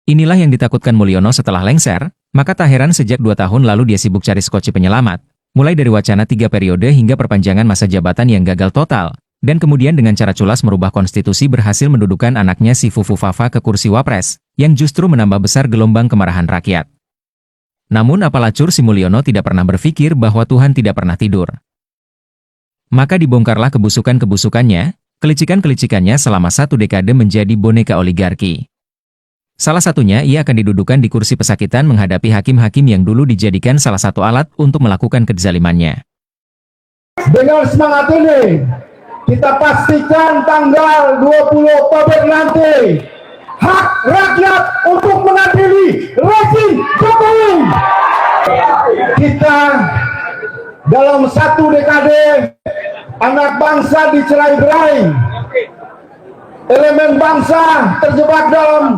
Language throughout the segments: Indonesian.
Inilah yang ditakutkan Mulyono setelah lengser, maka tak heran sejak 2 tahun lalu dia sibuk cari skoci penyelamat. Mulai dari wacana 3 periode hingga perpanjangan masa jabatan yang gagal total. Dan kemudian dengan cara culas merubah konstitusi berhasil mendudukan anaknya si Fufu Fafa ke kursi wapres, yang justru menambah besar gelombang kemarahan rakyat. Namun apalacur si Mulyono tidak pernah berpikir bahwa Tuhan tidak pernah tidur. Maka dibongkarlah kebusukan-kebusukannya, kelicikan-kelicikannya selama 1 dekade menjadi boneka oligarki. Salah satunya ia akan didudukan di kursi pesakitan menghadapi hakim-hakim yang dulu dijadikan salah satu alat untuk melakukan kezalimannya. Dengan semangat ini, kita pastikan tanggal 20 Oktober nanti, hak rakyat untuk mengadili rezim Jokowi. Kita dalam 1 dekade, anak bangsa dicerai-berai. Elemen bangsa terjebak dalam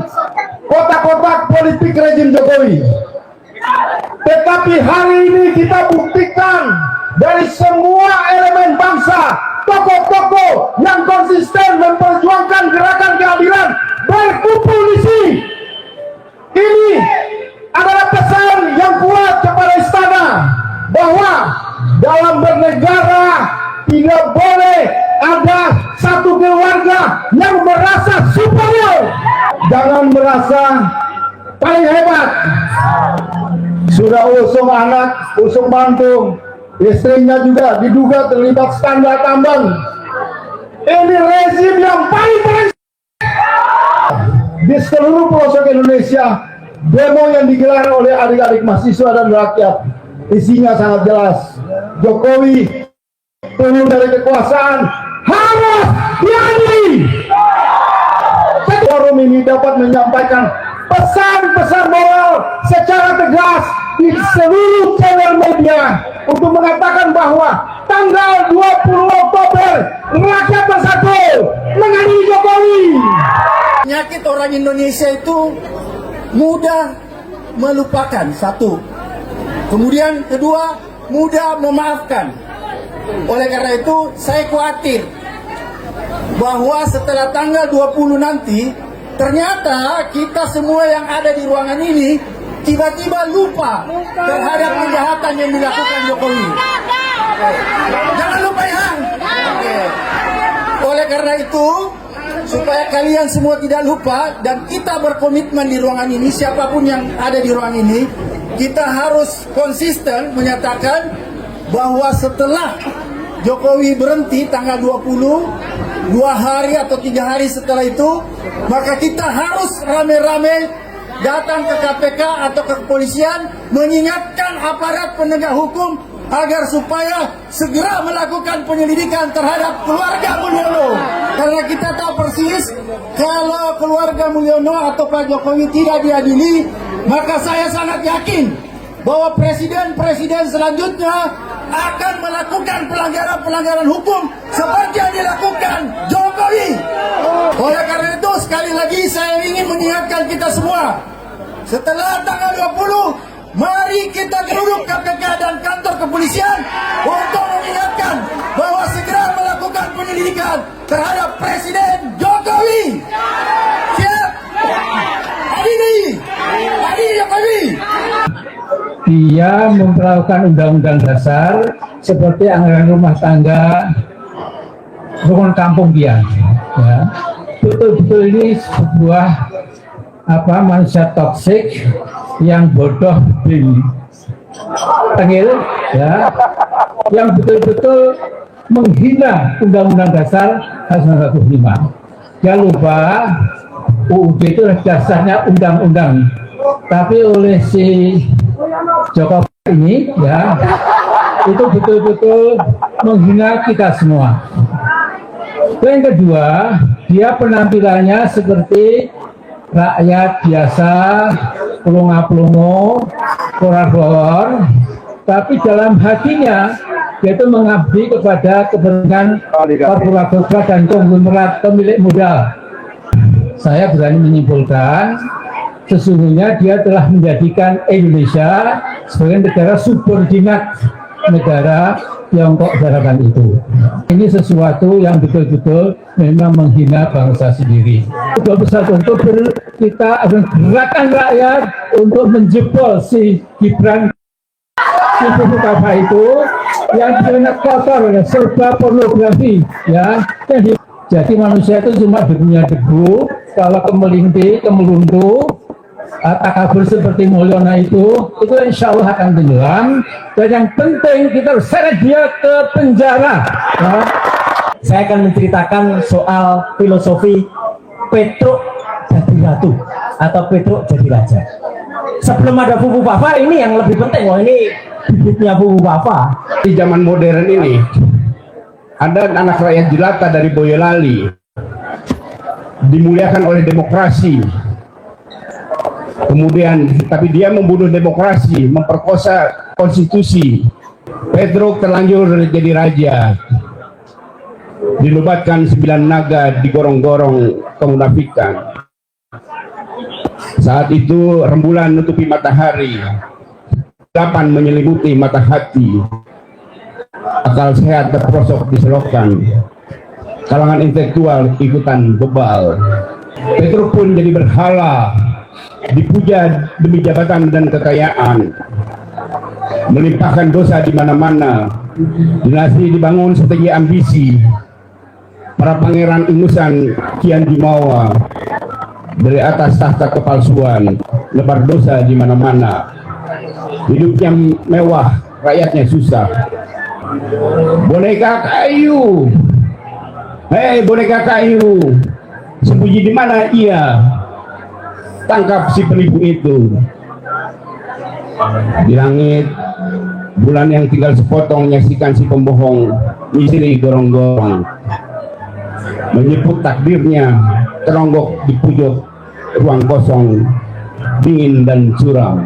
kotak-kotak politik rezim Jokowi. Tetapi hari ini kita buktikan dari semua elemen bangsa, tokoh-tokoh yang konsisten memperjuangkan gerakan keadilan berkumpul di sini. Ini adalah pesan yang kuat kepada istana bahwa dalam bernegara tidak boleh ada satu keluarga yang merasa superior. Jangan merasa paling hebat. Sudah usung anak, usung mantu, istrinya juga diduga terlibat skandal tambang. Ini rezim yang paling di seluruh pelosok Indonesia. Demo yang digelar oleh adik-adik mahasiswa dan rakyat isinya sangat jelas. Jokowi turun dari kekuasaan harus diadili. Forum ini dapat menyampaikan pesan-pesan moral secara tegas di seluruh channel media untuk mengatakan bahwa tanggal 20 Oktober rakyat bersatu mengadili Jokowi. Penyakit orang Indonesia itu mudah melupakan, satu. Kemudian kedua, mudah memaafkan. Oleh karena itu, saya khawatir bahwa setelah tanggal 20 nanti, ternyata kita semua yang ada di ruangan ini tiba-tiba lupa terhadap kejahatan yang dilakukan Jokowi. Jangan lupa ya. Oleh karena itu, supaya kalian semua tidak lupa dan kita berkomitmen di ruangan ini, siapapun yang ada di ruangan ini, kita harus konsisten menyatakan bahwa setelah Jokowi berhenti tanggal 20, 2 hari atau 3 hari setelah itu, maka kita harus rame-rame datang ke KPK atau ke kepolisian mengingatkan aparat penegak hukum agar supaya segera melakukan penyelidikan terhadap keluarga Mulyono. Karena kita tahu persis kalau keluarga Mulyono atau Pak Jokowi tidak diadili, maka saya sangat yakin bahwa presiden-presiden selanjutnya akan melakukan pelanggaran-pelanggaran hukum seperti yang dilakukan Jokowi. Oleh karena itu, sekali lagi saya ingin mengingatkan kita semua, setelah tanggal 20, mari kita duduk KPK dan kantor kepolisian untuk mengingatkan bahwa segera melakukan penyelidikan terhadap Presiden Jokowi. Siap? Adili Jokowi. Dia memperlakukan undang-undang dasar seperti anggaran rumah tangga, rukun kampung dia. Ya. Betul-betul ini sebuah manusia toksik yang bodoh bin tengil, ya, yang betul-betul menghina undang-undang dasar 1945. Jangan lupa UUD itu dasarnya undang-undang, tapi oleh si Jokowi ini, ya, itu betul-betul menghina kita semua. Yang kedua, dia penampilannya seperti rakyat biasa, pelongo-pelongo, korar-korar, tapi dalam hatinya dia itu mengabdi kepada kepentingan korporat dan konglomerat pemilik modal. Saya berani menyimpulkan sesungguhnya dia telah menjadikan Indonesia sebagai negara subordinat negara Tiongkok Daratan itu. Ini sesuatu yang betul-betul memang menghina bangsa sendiri. 21 Oktober kita akan gerakan rakyat untuk menjebol si Gibran si Bupava itu yang sangat kotor, ya, serba pornografi, ya. Jadi manusia itu cuma debunya debu. Kalau kemelinti, kemeluntu, takabur seperti Mulyono itu insya Allah akan tenggelam. Dan yang penting kita seret dia ke penjara. Ya. Saya akan menceritakan soal filosofi Petruk jadi ratu atau Petruk jadi raja. Sebelum ada Bupava, ini yang lebih penting. Wah, ini bibitnya Bupava. Di zaman modern ini ada anak rakyat jelata dari Boyolali dimuliakan oleh demokrasi, kemudian tapi dia membunuh demokrasi, memperkosa konstitusi. Petruk terlanjur jadi raja, dinobatkan 9 naga, digorong-gorong kemunafikan. Saat itu rembulan menutupi matahari, 8 menyelimuti mata hati, akal sehat terperosok diselokkan, kalangan intelektual ikutan bebal. Petruk pun jadi berhala, dipuja demi jabatan dan kekayaan, melimpahkan dosa di mana-mana, dinasti dibangun setinggi ambisi, para pangeran ingusan kian jumawa, dari atas tahta kepalsuan, lebar dosa di mana-mana, hidupnya mewah, rakyatnya susah. Boneka kayu, hei boneka kayu, sembunyi di mana ia? Tangkap si penipu itu. Di langit, bulan yang tinggal sepotong menyaksikan si pembohong istri gorong-gorong, menyebut takdirnya teronggok di pojok ruang kosong, dingin dan suram.